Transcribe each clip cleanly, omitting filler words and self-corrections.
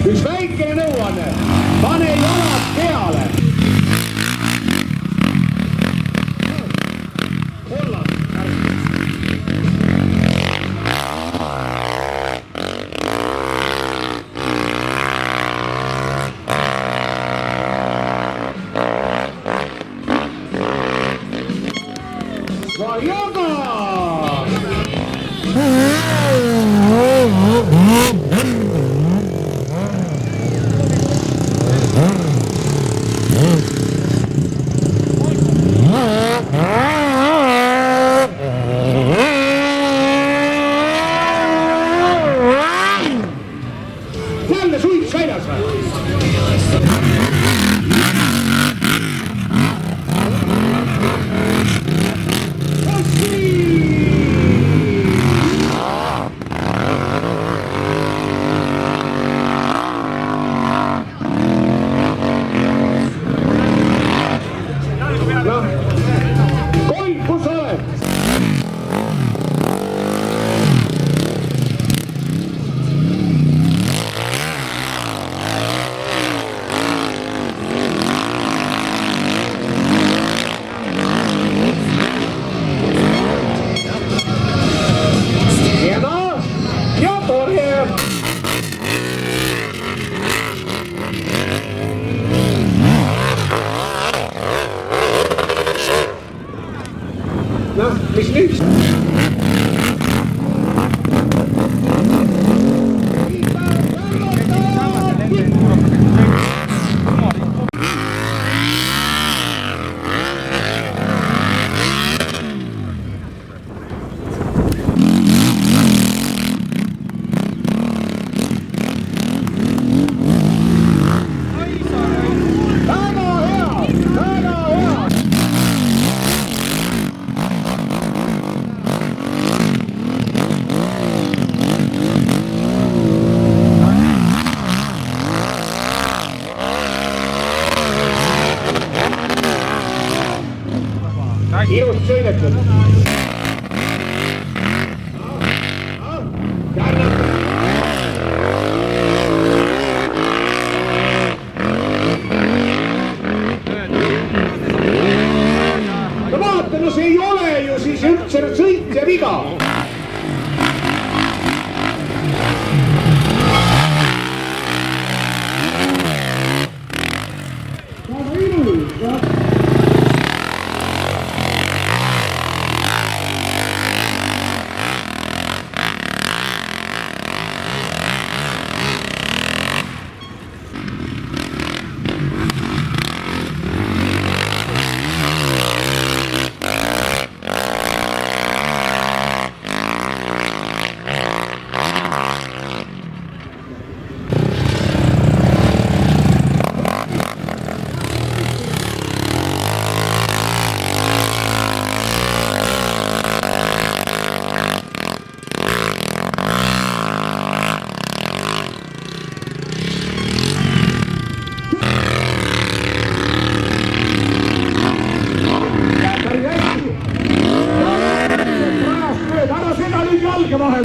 üks väikene nõuanne, pane jalad peale. Jälle suits väljas või? Koit, kus sa oled? Noh, mis nüüd? Ilus sõidetud. No vaata, no see ei ole ju siis üldse sõitja viga. Väga ilus. Jalge vahel.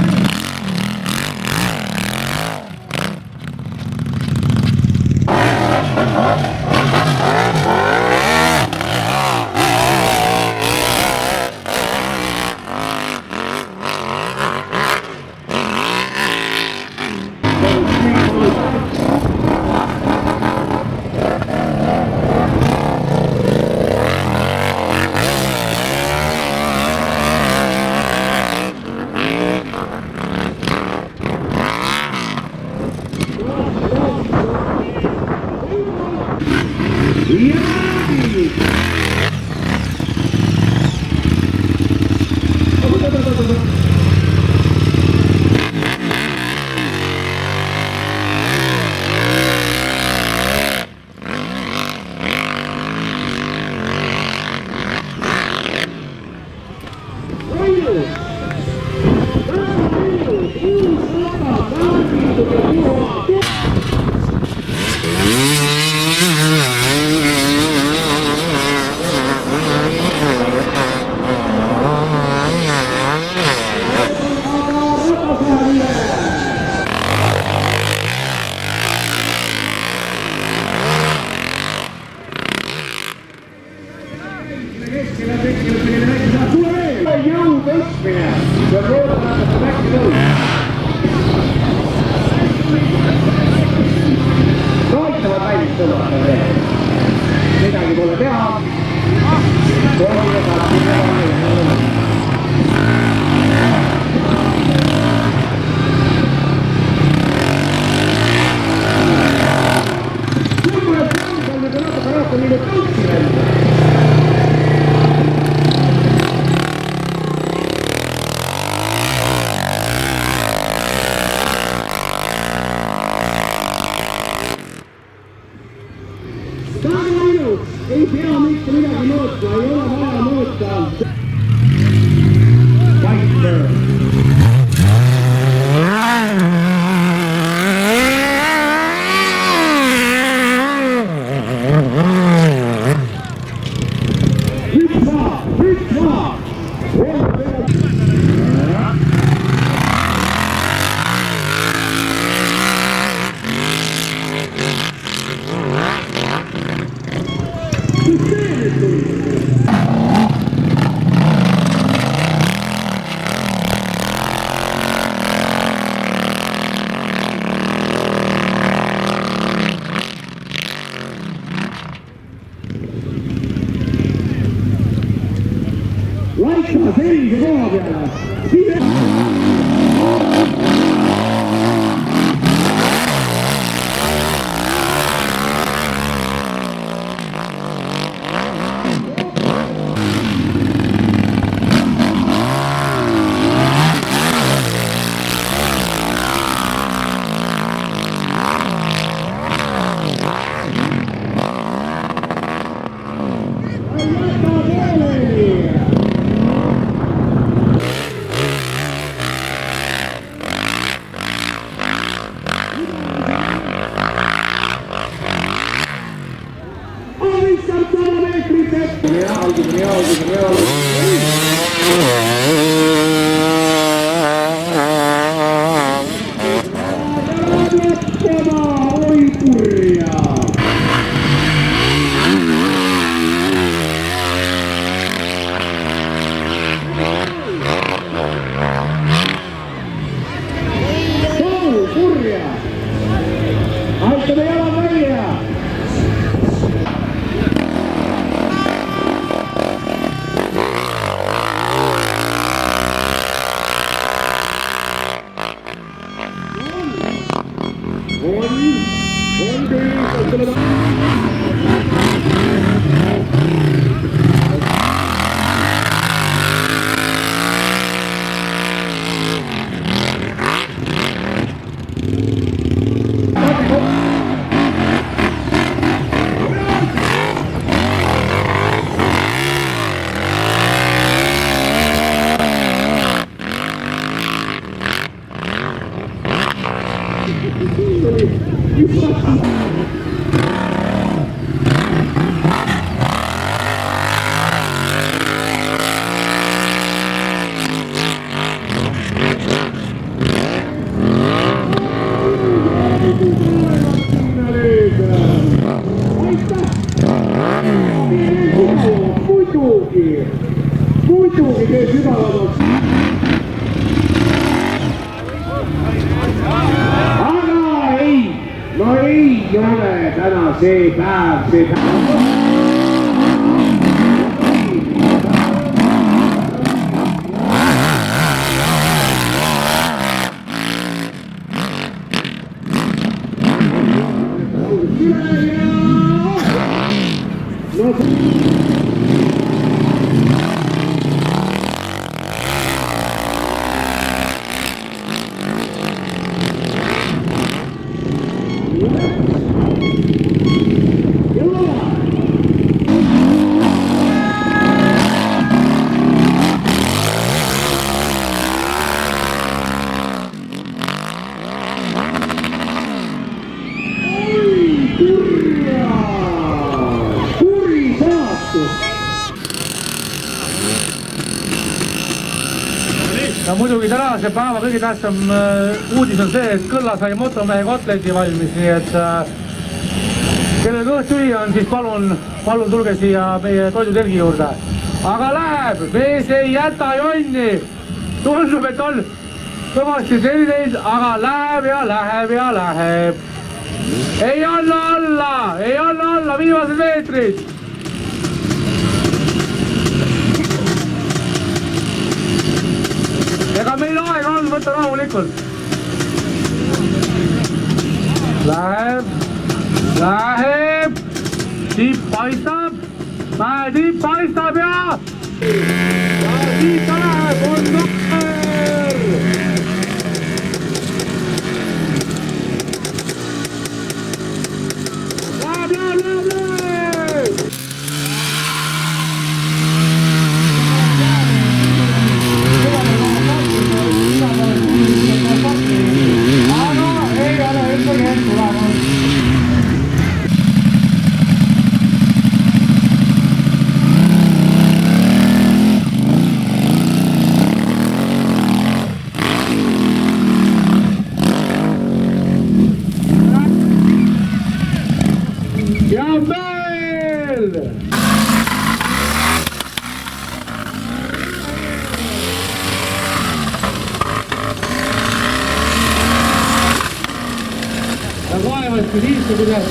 tõmmata veel. Midagi pole teha. Koolile saab ei pea mitte midagi mõõtma, ei ole vaja mõõta. Vaiktöö. Hüppa! Laita sellise koha peale. Aitame jalan välja! Muidugi teeb sügavamaks. Aga ei, no ei ole täna see päev. Ja muidugi tänase päeva kõige tähtsam uudis on see, et Kõlla sai motomehe kotleti valmis, nii et kellel kõht tühi on, siis palun tulge siia meie toidutelgi juurde. Aga läheb, mees ei jäta jonni. Tundub, et on kõvasti selliseid, aga läheb ja läheb ja läheb. ei anna alla, viimased meetrid. Ega meil aega on, võtta rahulikult. Läheb, tipp paistab, mäetipp paistab ja siit ta läheb, on number. Vaevasti liistu kuidas.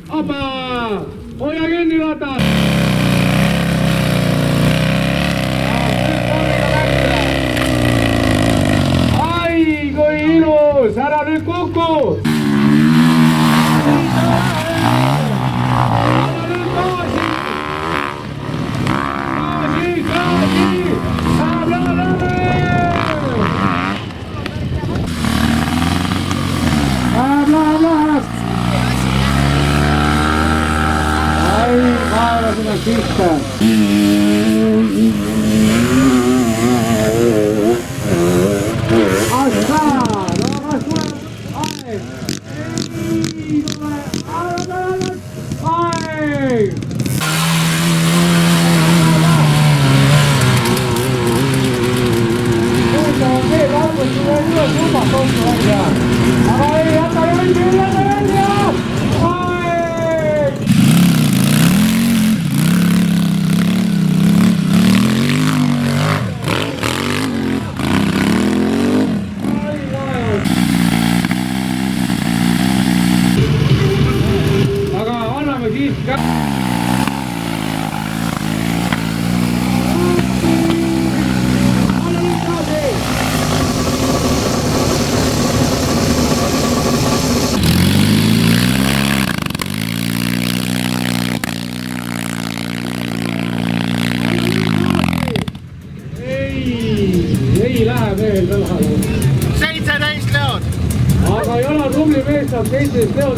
Apa! Hoia kinni ratas! Ai, kui ilus! Ära nüüd kuku! Pista. Ei lähe veel täna. 17 leod. Aga Jala tubli mees saab 17 leod.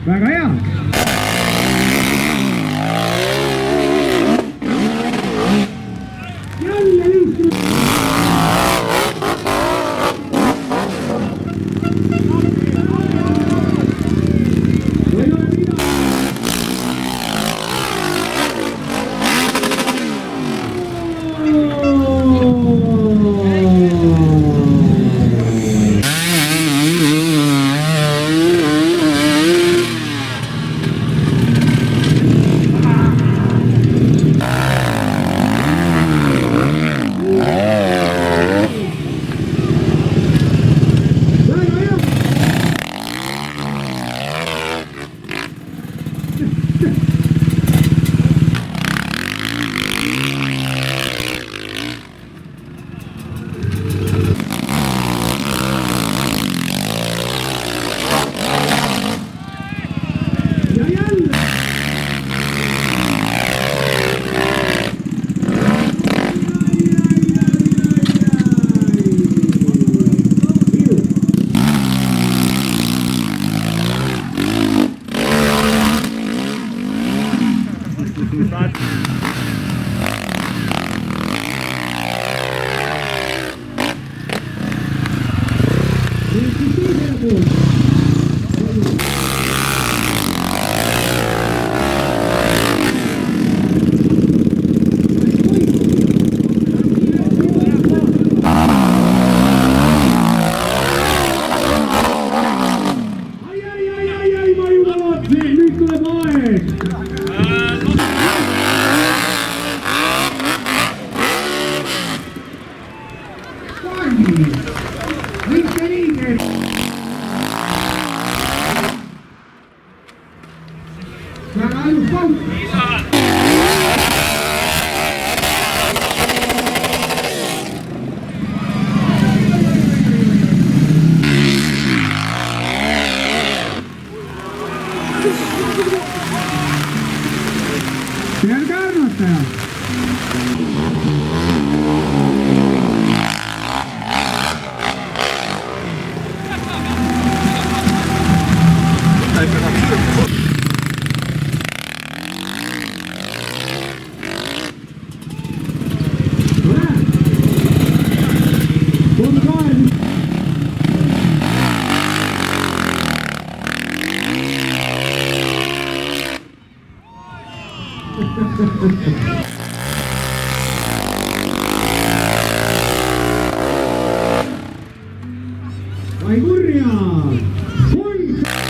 väga hea. jälle lihtne. Pelkä arvottaja. Vai kurjaa! Poika!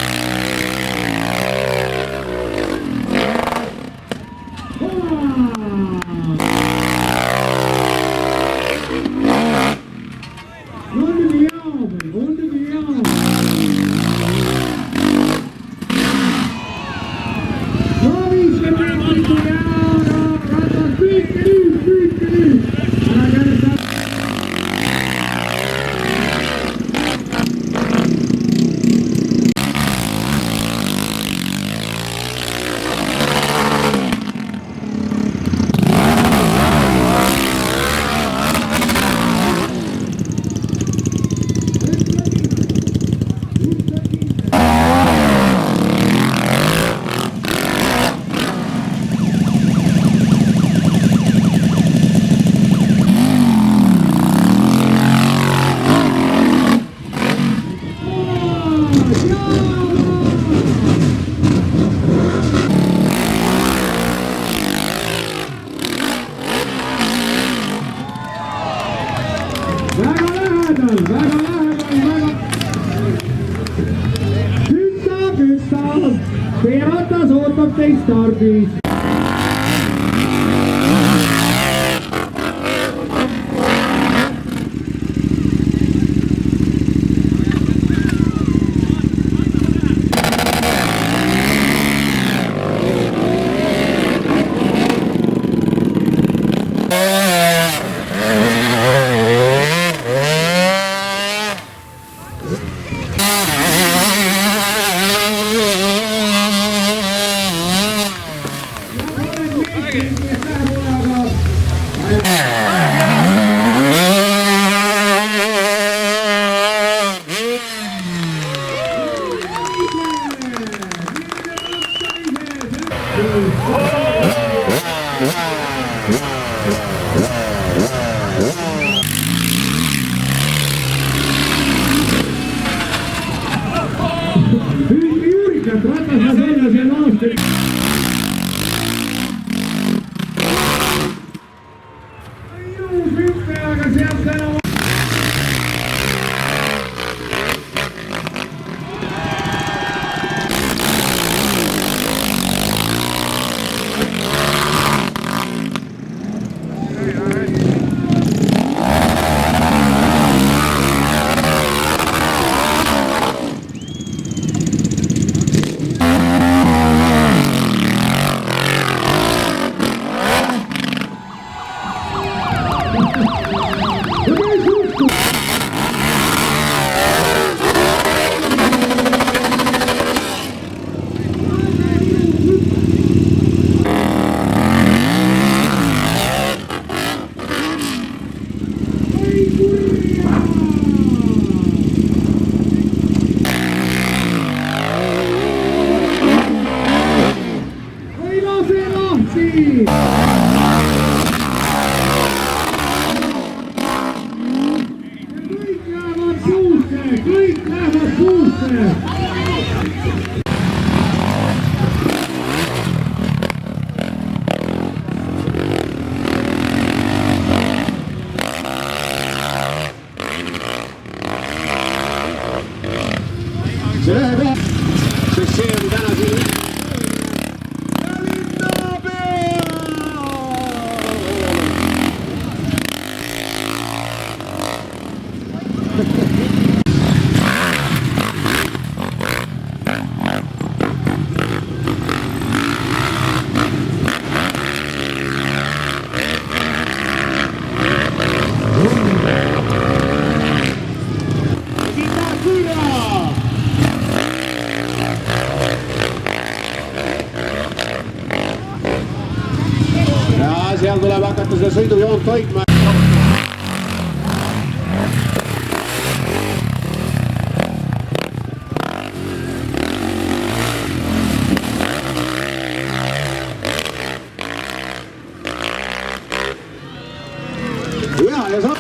ootab teid stardis. Juurikat ratas seljas ja naastel. Juus hüppe, aga sealt täna... Kõik lähevad puusse! See läheb, sest see on täna siin... Seal tuleb hakata seda sõidujoont hoidma. Ja saab.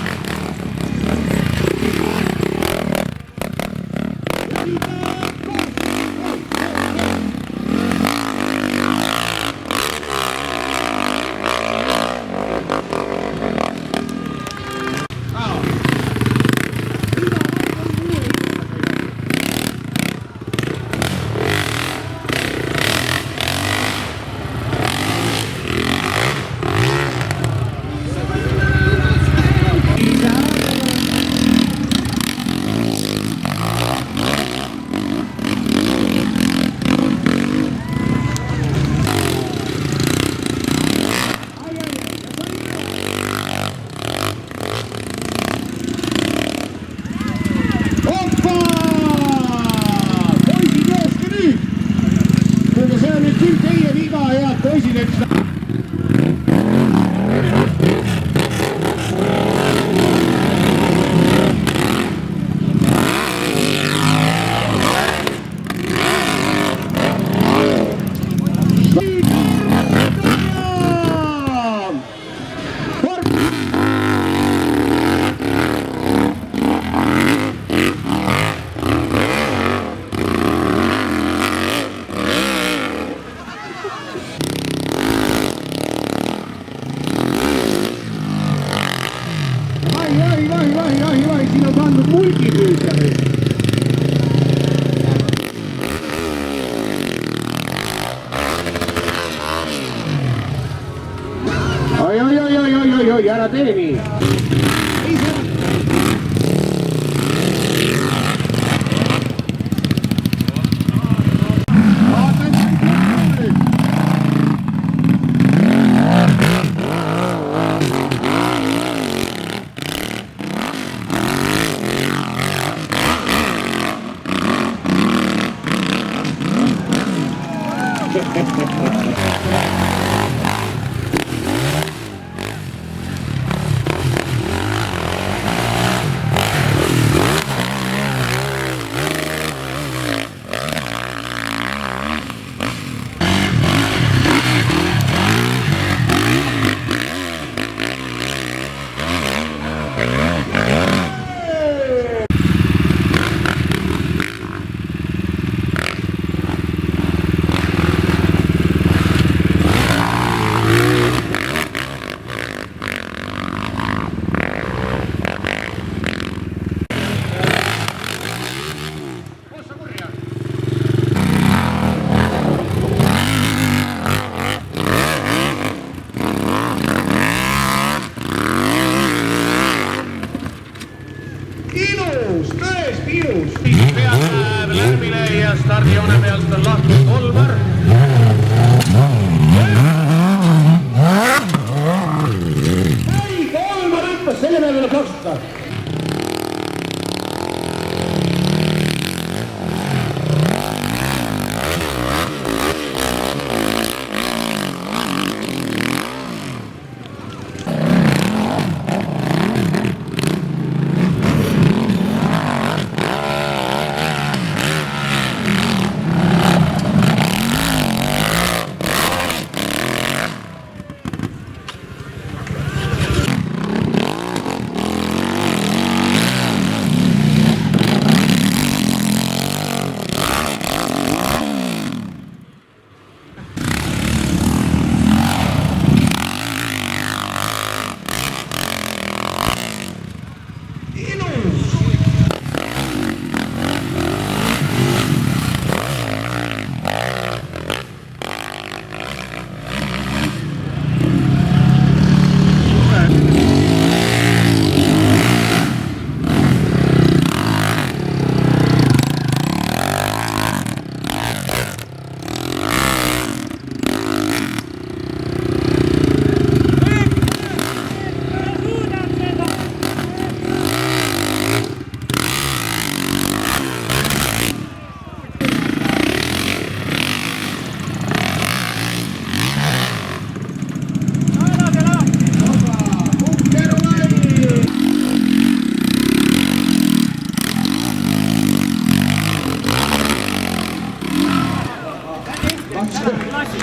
ilus, tõesti ilus. Peapäev läbile ja stardijoone pealt on lahti Kolmar. ei, Kolmar hüppas, selle peale tuleb plaksutada.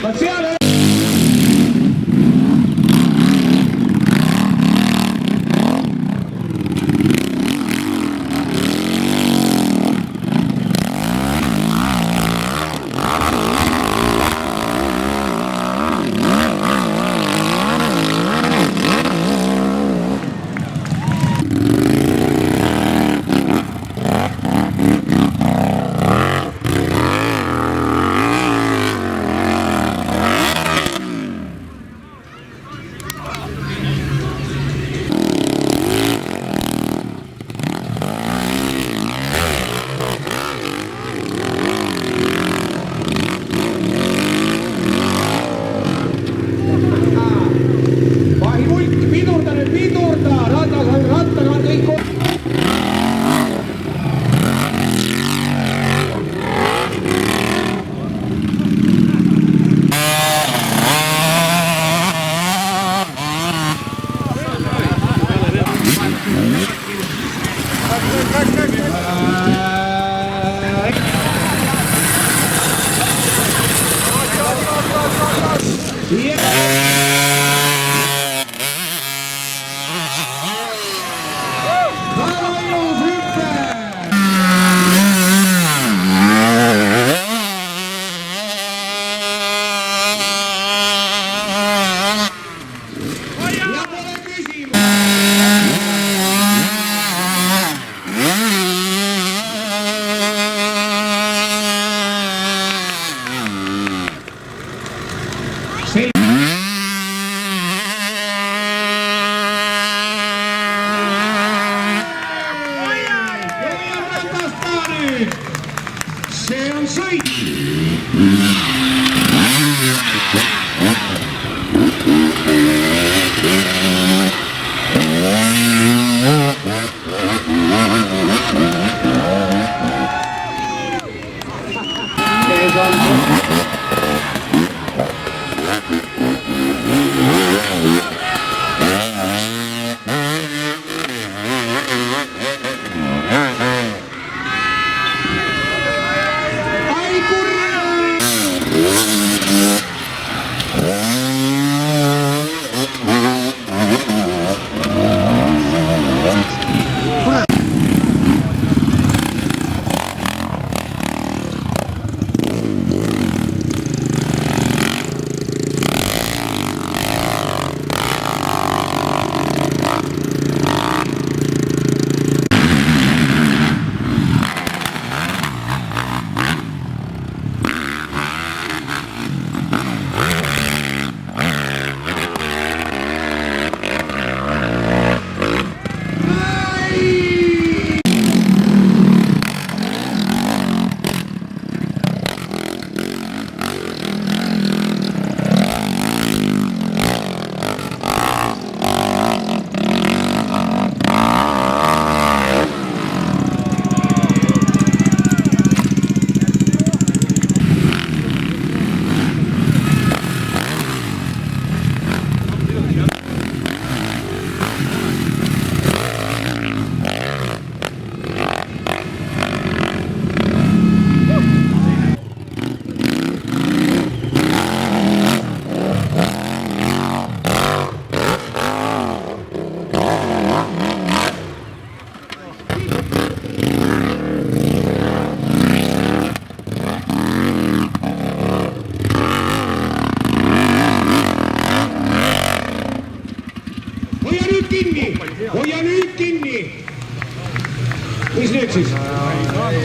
Vaat seal ei... See on sõit. See on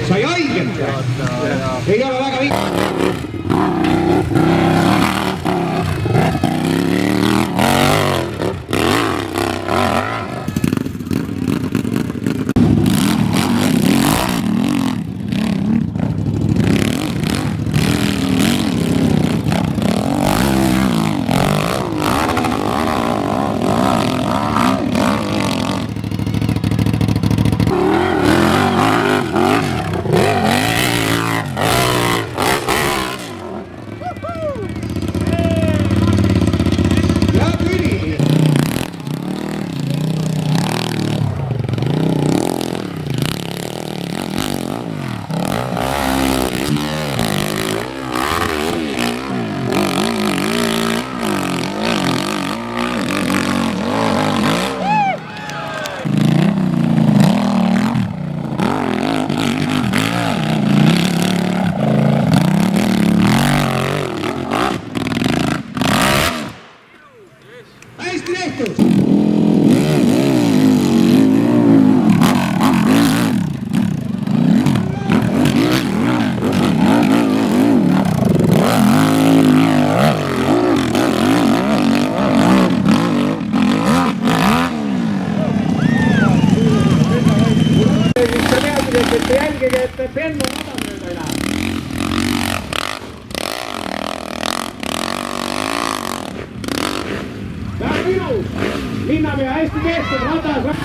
sai haiget? Ei ole väga jälgige, et Penno madalmööda ei lähe. Väga ilus! Linnapea hästi tehtud, ratas!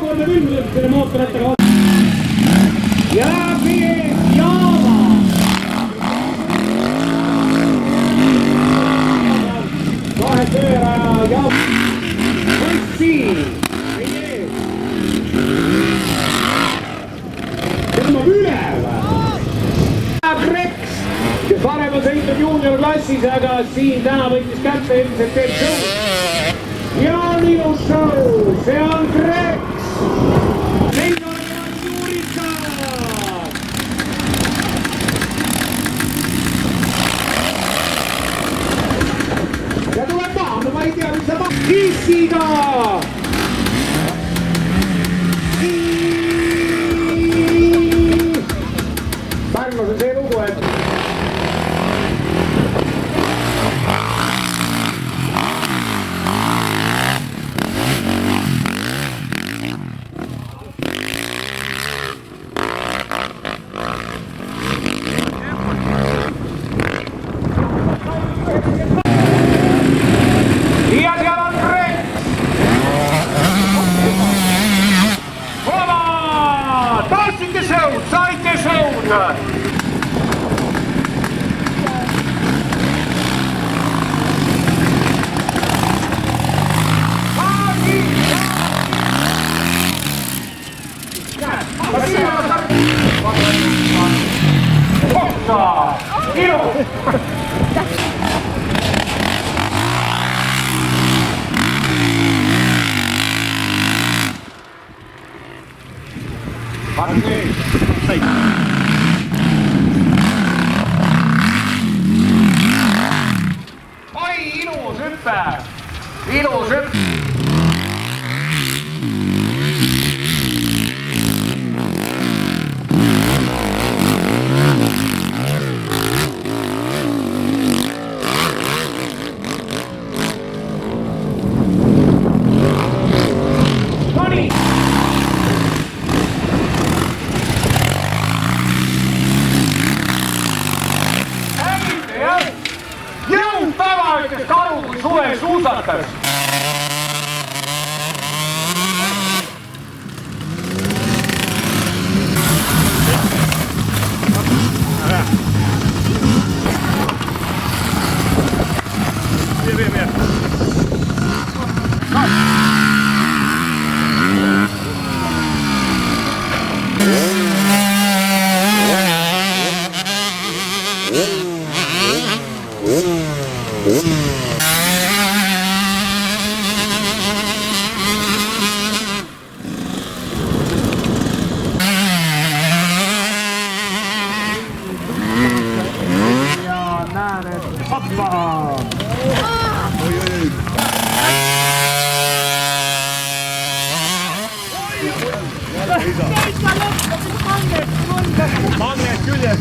Korda külmüselt selle mootorrattaga vastu. Ja meie Jaava! Kahe tööraja Jaava. Võtsi! Tõmbab üle või? Rex, kes varem on sõitnud juuniorklassis, aga siin täna võttis kätte ilmselt teeb show. Ja on ilus show, see on Rex! Neid on Juurikad! Ja tuleb maha, no ma ei tea, mis sa maha. Kissiga! Pärnus on see lugu, et oi, ilus hüppe! Ilus hüppe! Magnet küljes.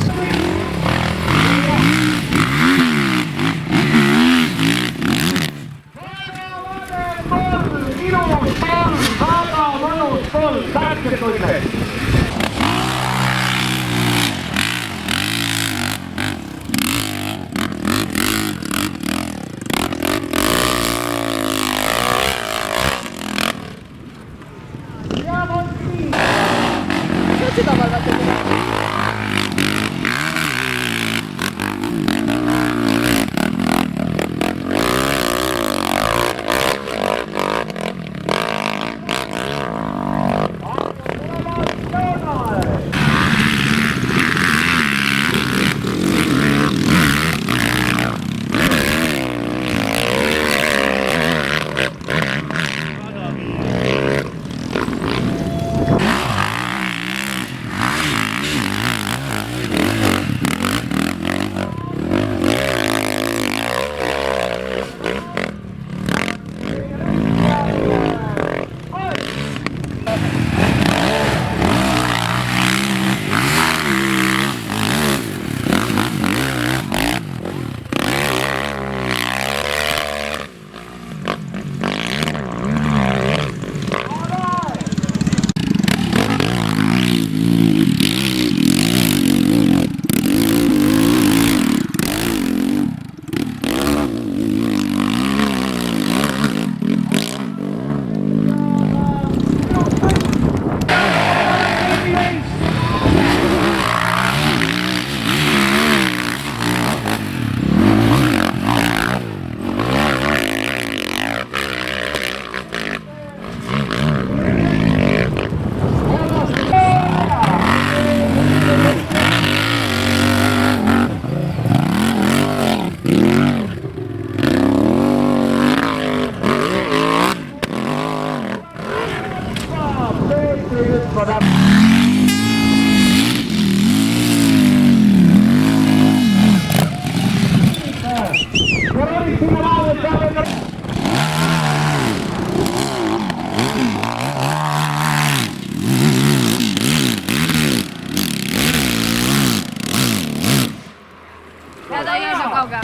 Ja daję do koga.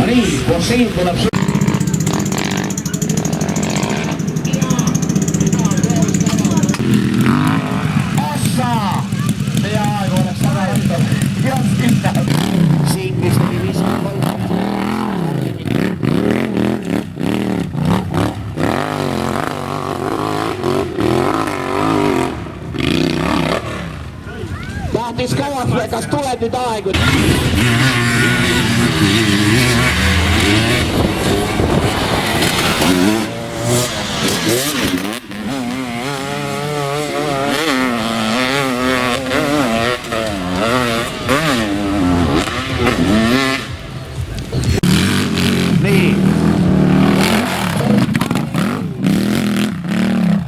nii, Bosseen tuleb Assa! Peaaegu Saare, kas tuleb nüüd aegu? Nii.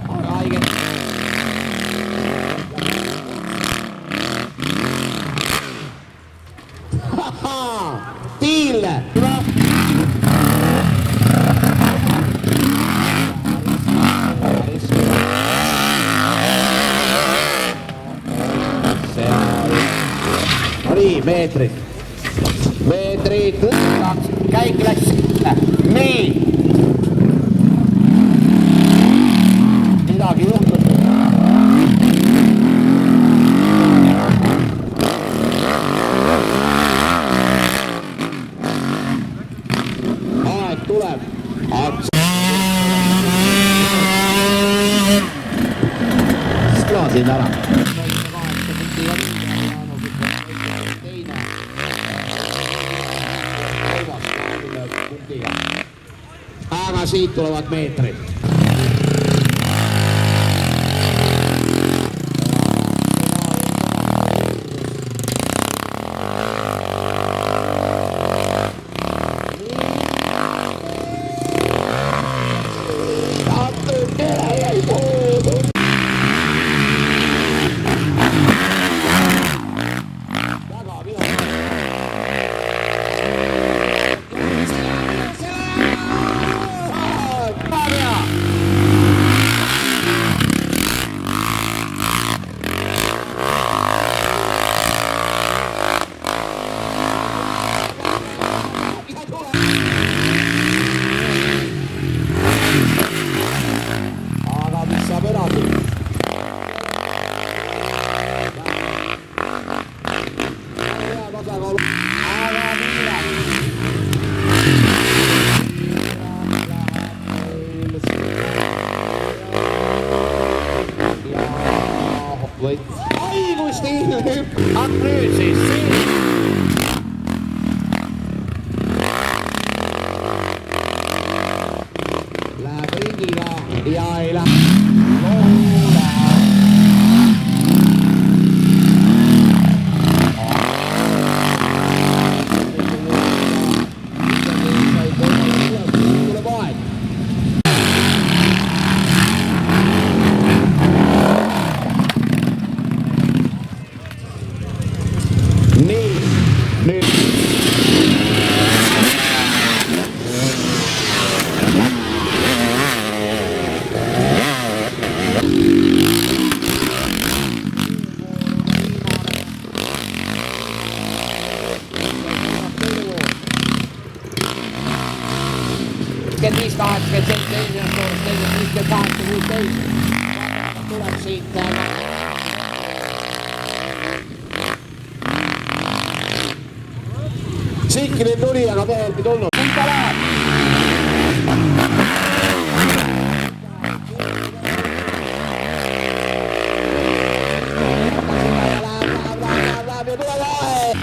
Aga haige. Tiille! No nii, meetrid. Meetrid, käik läks siia. Nii. Midagi juhtus. Aeg tuleb. Klaasid ära. Aga siit tulevad meetrid. Õigusti hüppab nüüd siis läheb ringiga ja ei lähe loole. Tuleb aeg. Nii, nüüd. Viis 87, tuleb siit. Sikri tuli, aga mehelt ei tulnud. Mida läheb? Läheb ja tule lahe!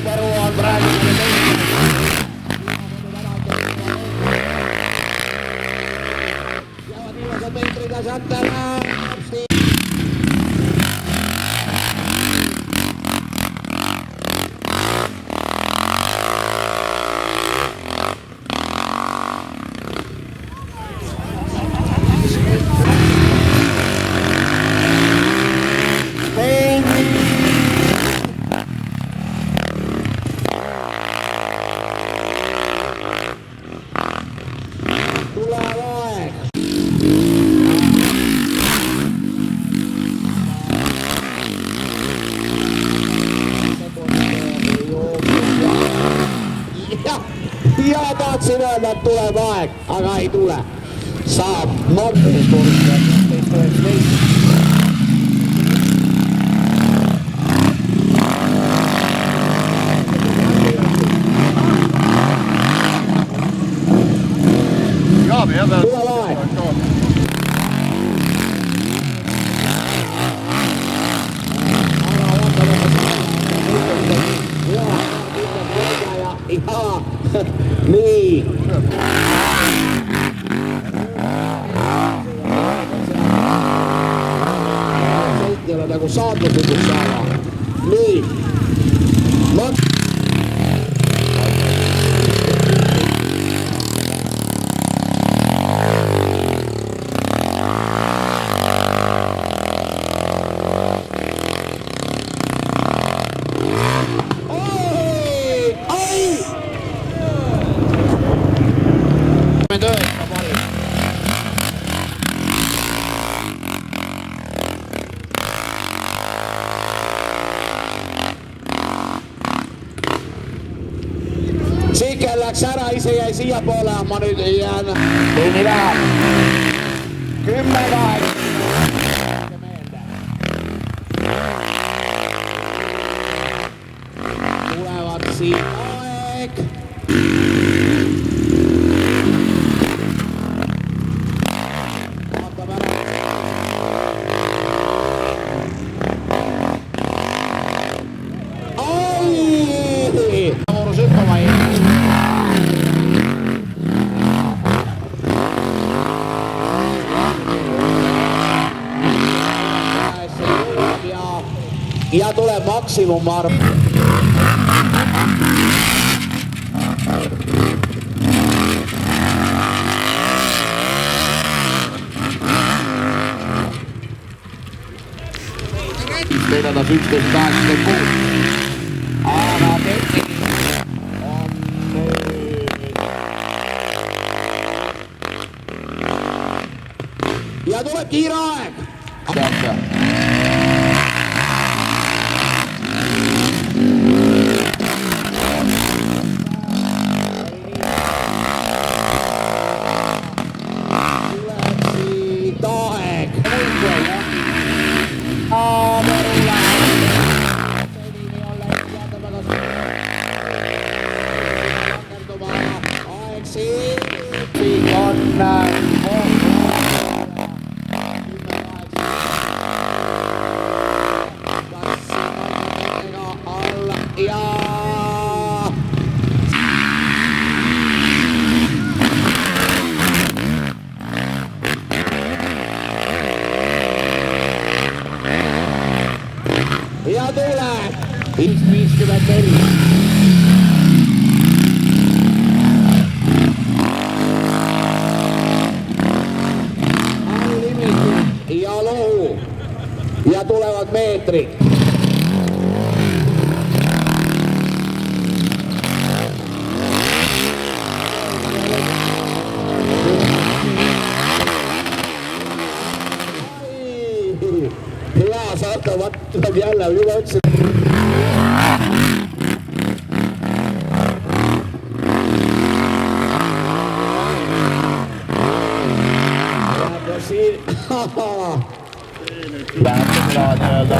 Peru on praegu jäävad viimased meetrid ja sealt ära. Ja tahtsin öelda, et tuleb aeg, aga ei tule. Saab Martinist uuristada 15-19. Nii. Sõit ei ole nagu saatuslikuks saada. Nii. Sikel läks ära, ise jäi siia poole, ma nüüd jään. Nii läheb. 10-8. Tulevad siin aeg. Vaatab ära. Ai! Voorus hüppama ei. Ja tuleb maksimummarv. Vedadas 11.86. Aga teknik on nüüd. Ja tuleb kiire aeg. Ja tuleb 5.54. Unlimited ja lohu ja tulevad meetrid. Hea saata, tuleb jälle, juba ütlesin. Ja siin, läheb nii-öelda.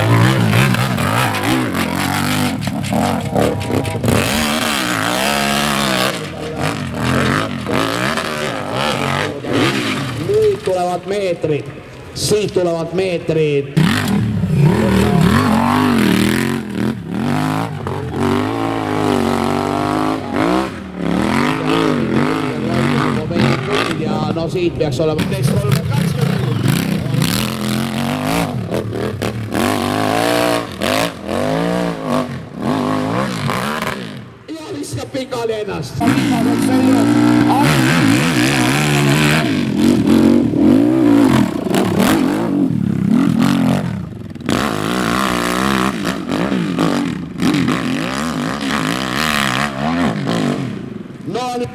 Nüüd tulevad meetrid, siit tulevad meetrid. Ja no siit peaks olema 2.32. Ja viskab pikali ennast. No nyt.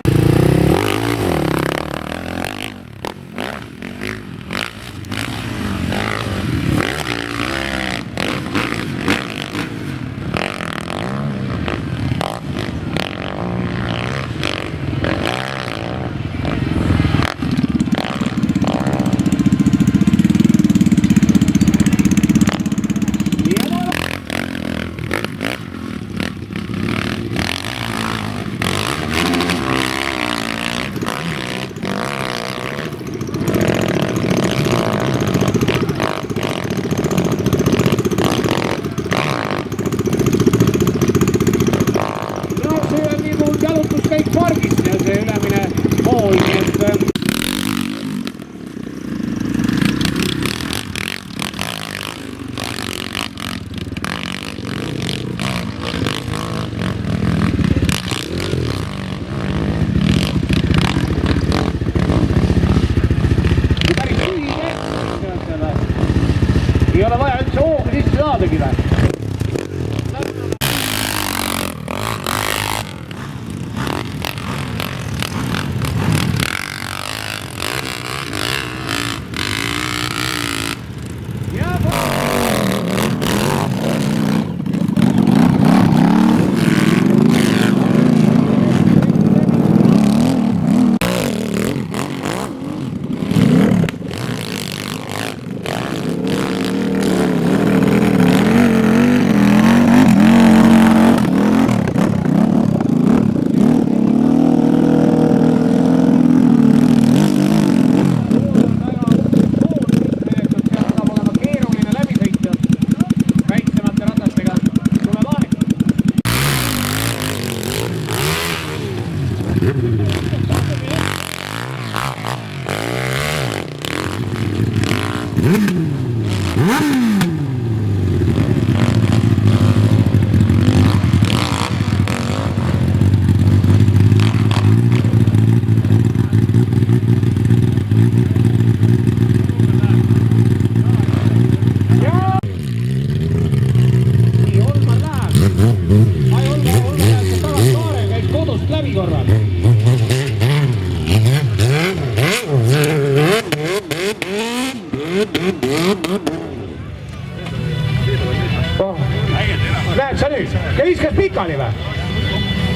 Näed sa nüüd, ja viskas pikali või?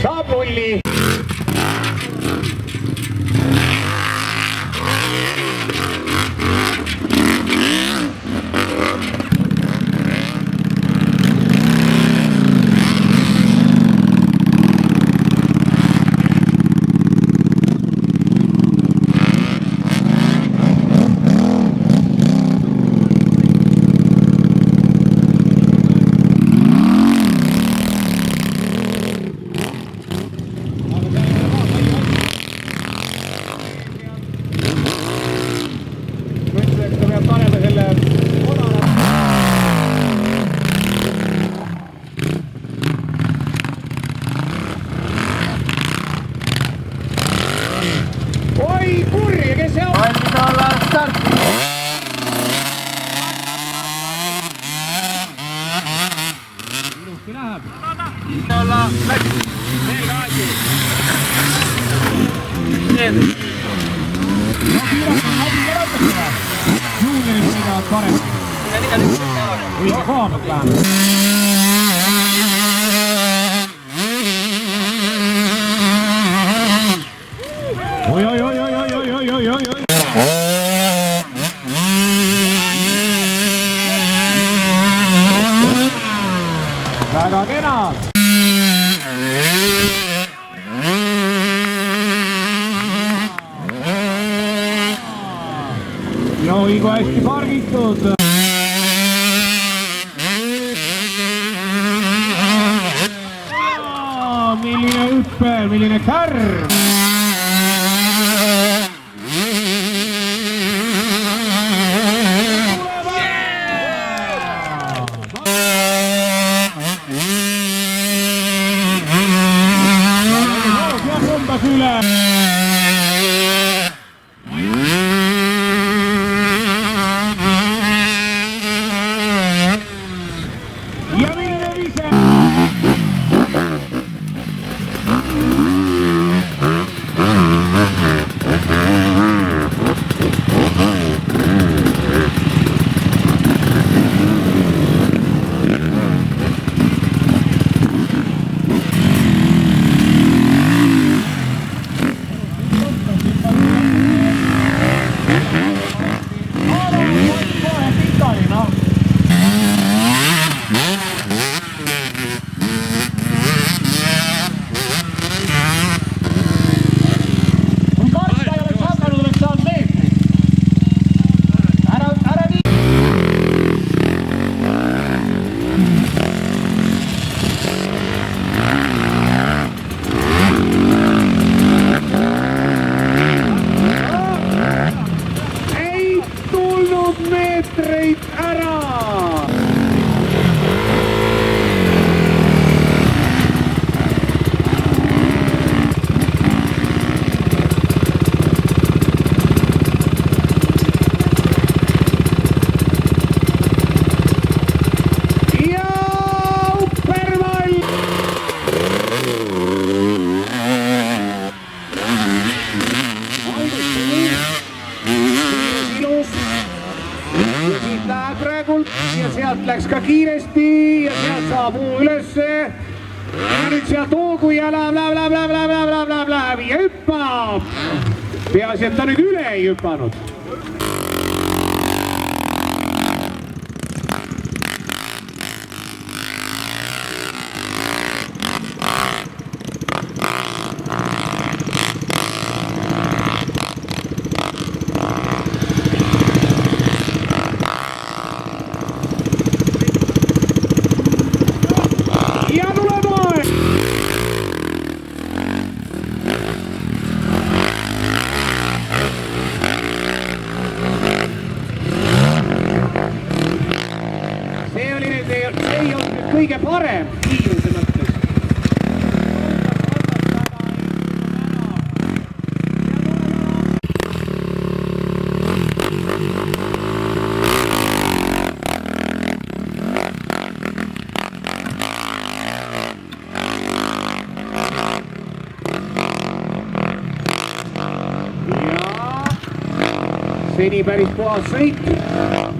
Saab nulli. Oi kurja, kes see on? Valmis olla start! Ilusti läheb. Olla läks! Selge asi. Juuniorid sõidavad paremini. Õige koha pealt läheb. Oi. Väga kena. Joi, kui hästi pargitud. Milline hüppel, milline kärr. Üle. Ja milline vise. Meetreid ära! Ja Uppervall! Siit läheb praegult ja sealt läks ka kiiresti ja sealt saab ülesse ja nüüd sealt hoogu ja läheb ja hüppab. Peaasi, et ta nüüd üle ei hüpanud. See ei olnud kõige parem kiiruse mõttes. Seni päris puhas sõit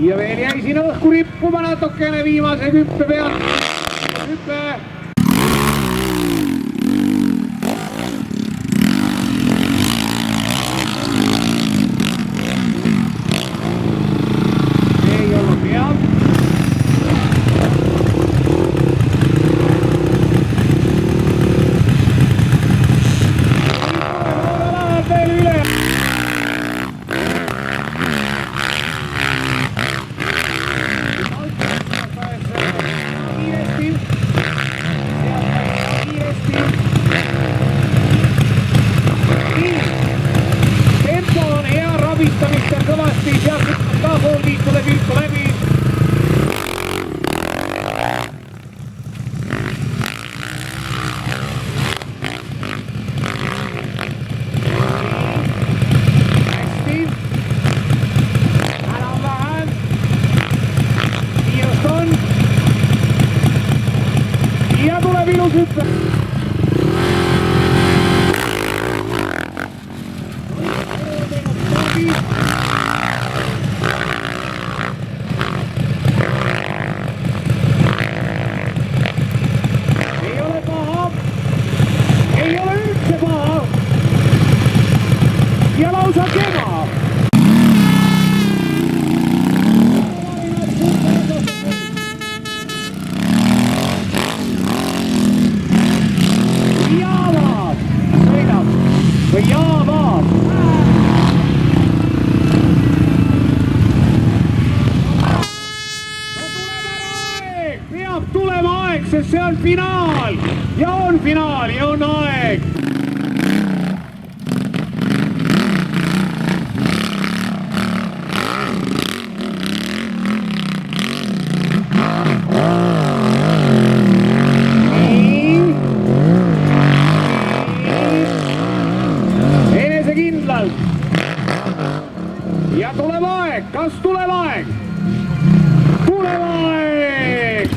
ja veel jäi siin õhku rippuma natukene viimase hüppe pealt. juurde. Ei ollut vielä. Veel üle. Tempo on hea ravistamist on kõvasti, sealt ka pooltiit tuleb vilku läbi. Hästi. Ära on vähe. Kiirust on. Ja tuleb ilus hüppe. Ei ole paha. Ei ole üldse paha. Ja lausa kema. Jaavaab. Sõidab. Või jaavaab. Peab tulema aeg, sest see on finaal ja on finaal ja on aeg. Enesekindlalt. Ja tuleb aeg, kas tuleb aeg? Tuleb aeg!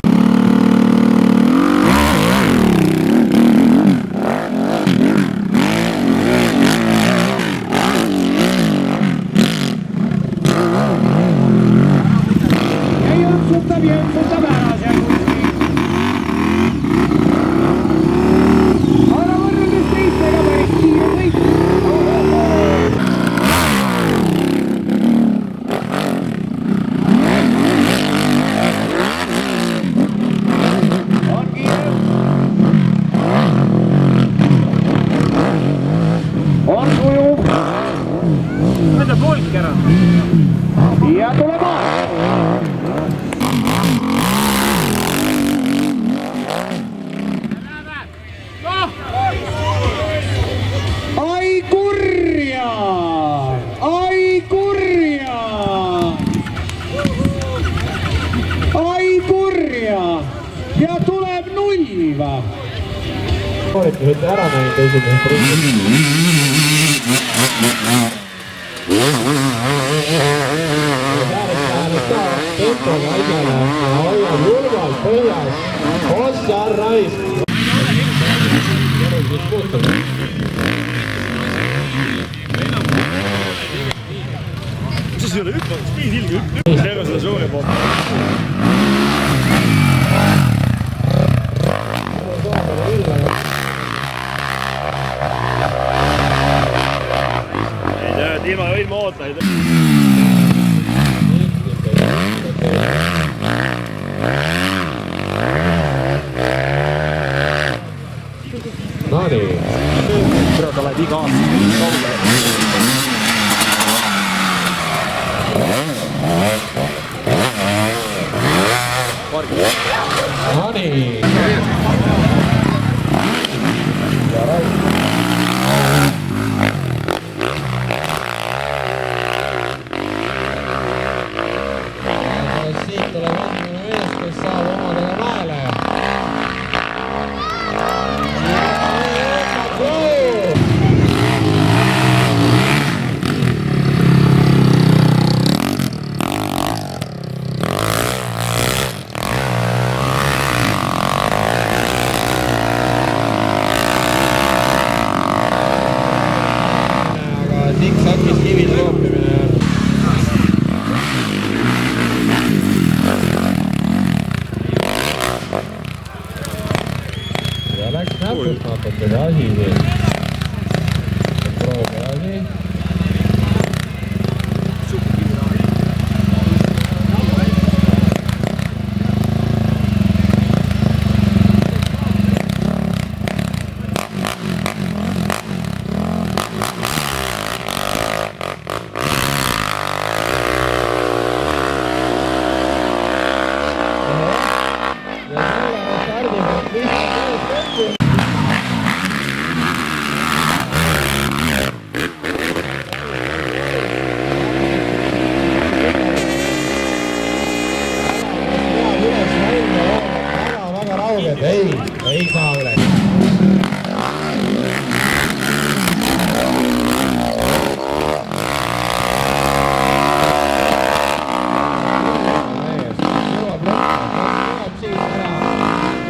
Ja jõntsutab ära seal kuskil. Aga võrreldes teistega päris kiire sõit. On kiire. On sujuv. Mõtle poolki ära. Ja tuleb aeg. Ai kurja! Ai kurja! Ai kurja! Ja tuleb null. Kooritused ära näinud esimest ringi. Tempoga asjale ja hoiab julmalt põhjas. Oskar Raisk. Siis ei ole hüppanud, spiid ilgi hüppab terve selle sooli poolt. Ei tea, et ilma ilma oota ei tea. No nii. Sa oled iga aasta kaugele. No nii. Siit tuleb esimene mees, kes saab omadele mäele. nakkuskapetele asi või? Proovi asi. Ei saa üle.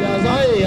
Ja sai.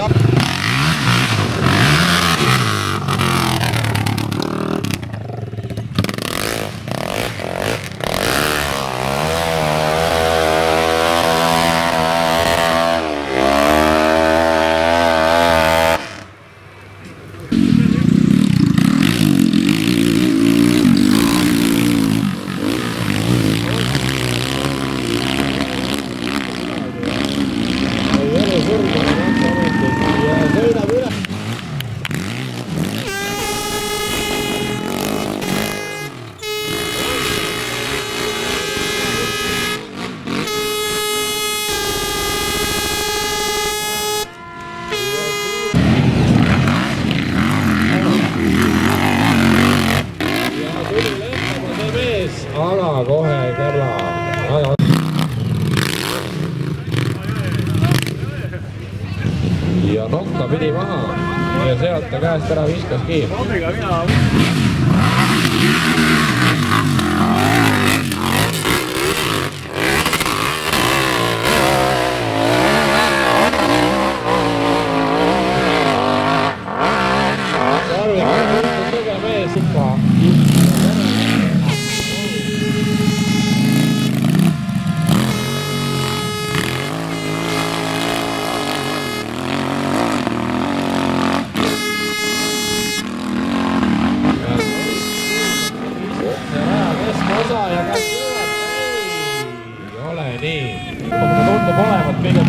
Ala kohe kella. Ja nokka pidi maha ja sealt ta käest ära viskaski. Tundub olevat kõige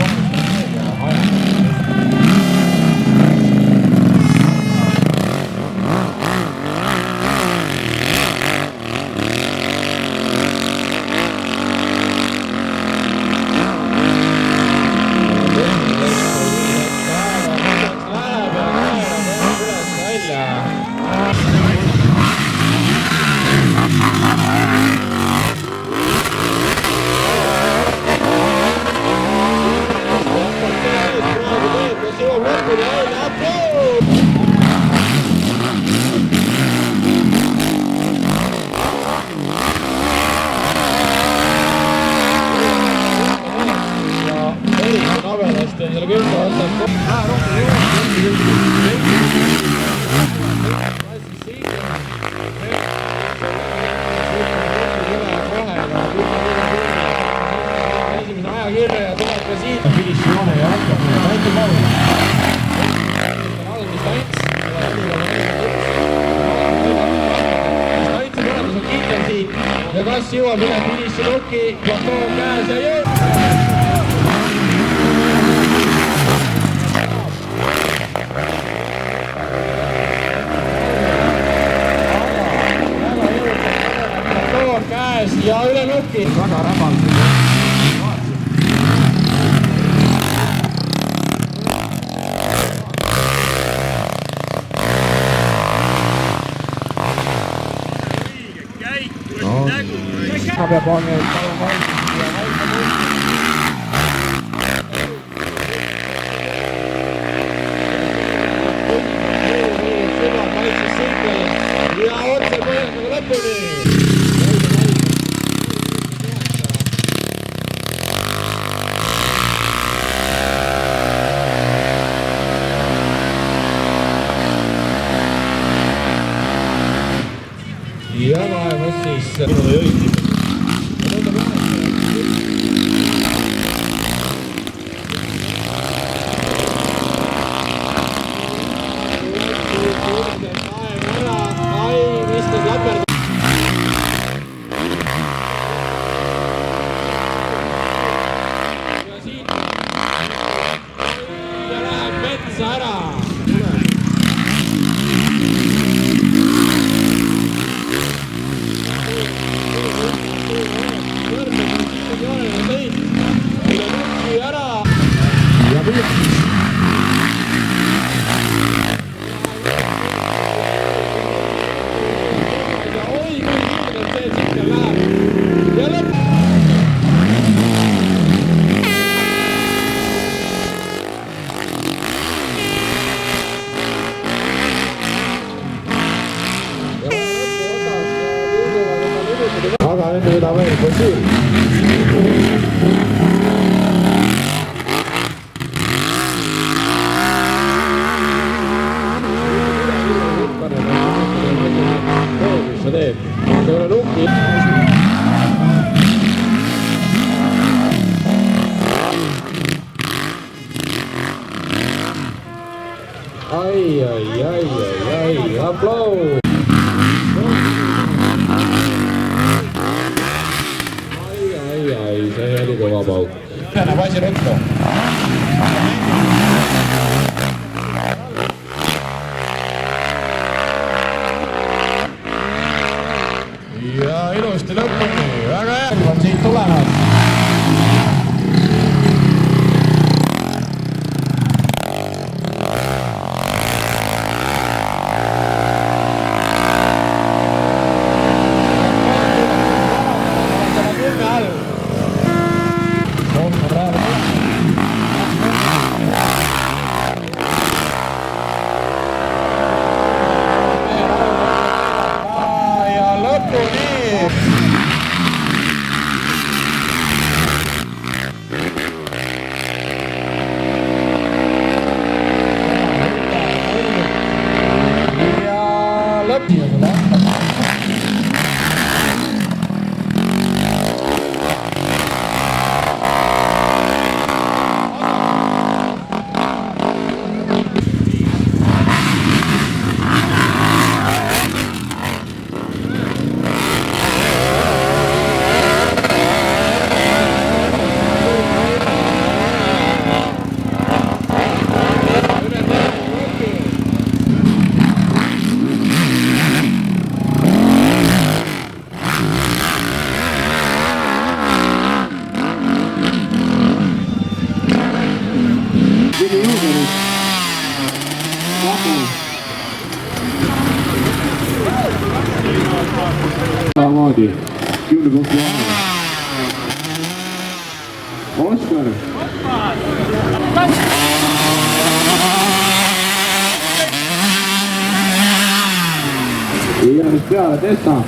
ja kas jõuab üle finišiluki, platoon käes ja jõud! Platoon käes ja üle luki! Väga räbal! Peab olema ja otse põhjusega lõpuni. Ja vaevas siis aga enne üle veel fossiil. mis sa teed? see ei ole nukki. ai, aplaus! ai, see oli kõva pauk. Näeb asi ruttu. Ja ilusti lõpuni, väga hea. On siit tulemas. Samamoodi 10 punkti vahel. Oskar. ja nüüd peale Tessa.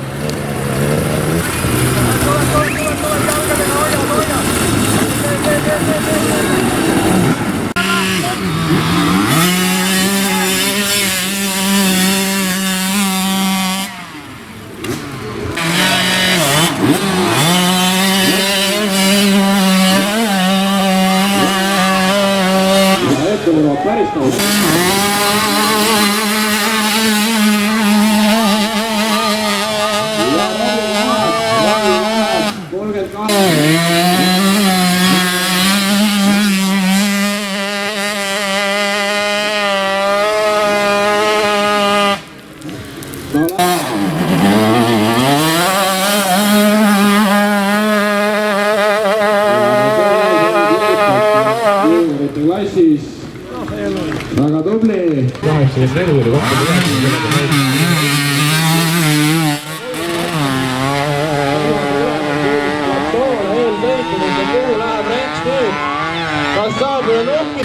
Päris nõus. klassis väga tubli. 84 oli kokku. Kas saab üle nukki?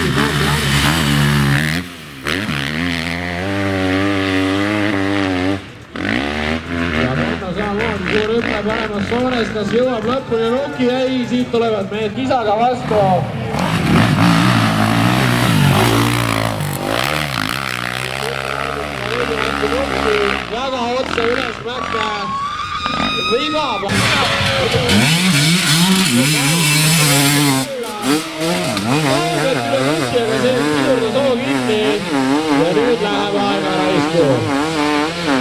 Ja Venno samamoodi suur hüppe paremas soones, kas jõuab lõpuni nukki? Ei, siit tulevad mehed kisaga vastu. Väga otse üles mäkke vigab. Ja nüüd läheb aega raisku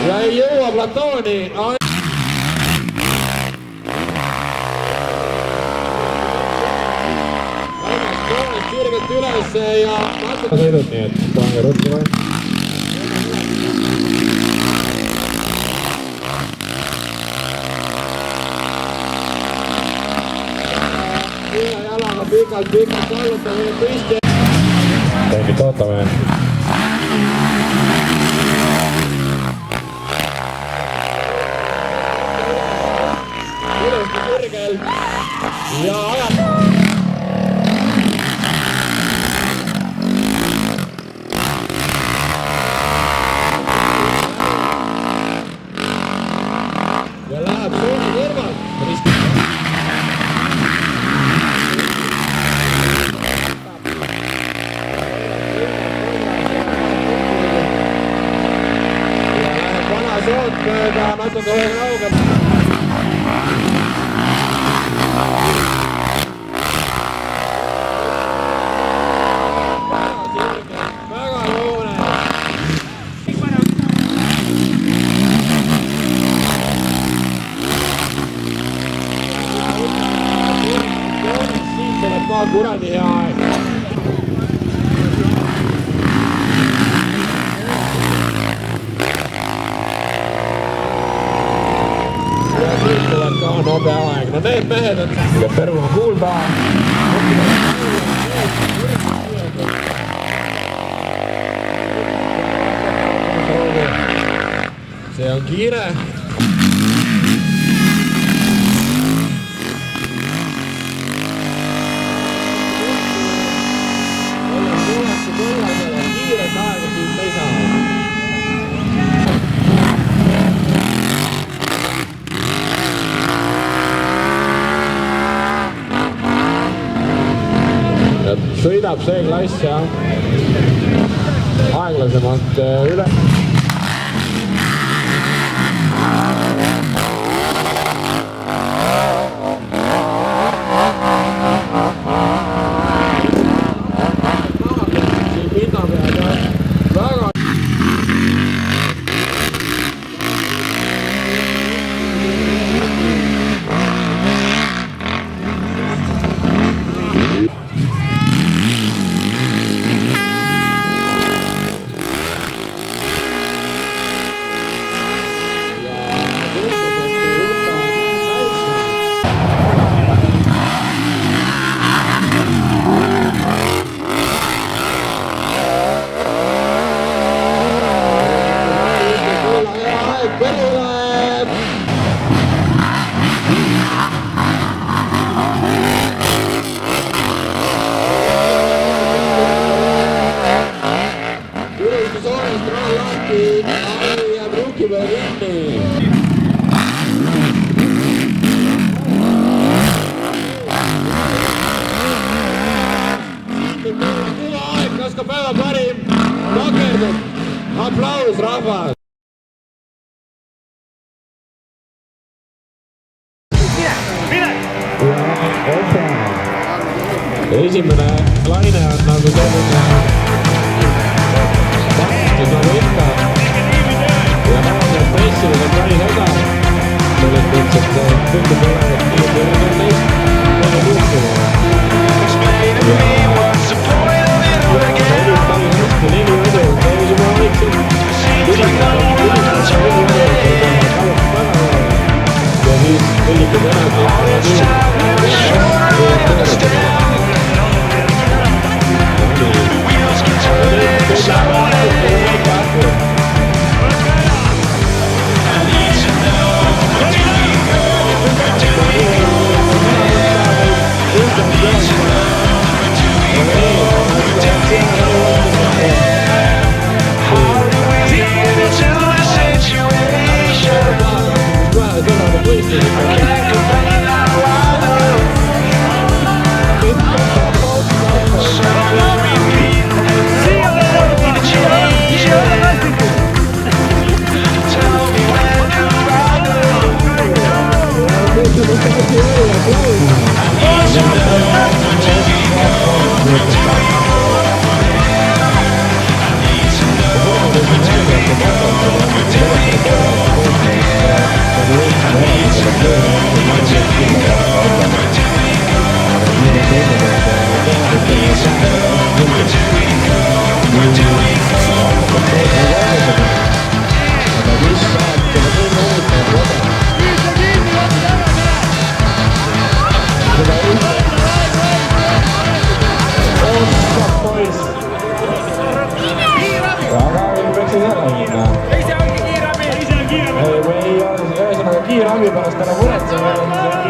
ja ei jõua platooni. Toonest sirgelt üles ja natuke sõidud, nii et pange ruttu vaid. Jalaga pikalt kalluta veel püsti. Tehnilt ootame. Ilusti kõrgel ja ajab. Ja läheb suuna kõrvalt. Soot mööda natuke veel raugem. Väga joone. Siit tuleb ka kuradi hea aeg. Nobe aeg. No need mehed on Pervu on kuulda. See on kiire. Kiiret aega siit ei saa. Sõidab see klass ja aeglasemalt üle. Siin pinna peal ja väga kas ka päeva parim takerdub. Aplaus rahvas! Esimene laine on nagu selline vastus nagu ikka ja vähemalt pressinud on päris odav. Selles mõttes, et tundub olevat nii neist väga juhtuma. Neli edu, täis juba vaikselt. Ja siis õllikud ära. kiirraami pärast ära muretsema.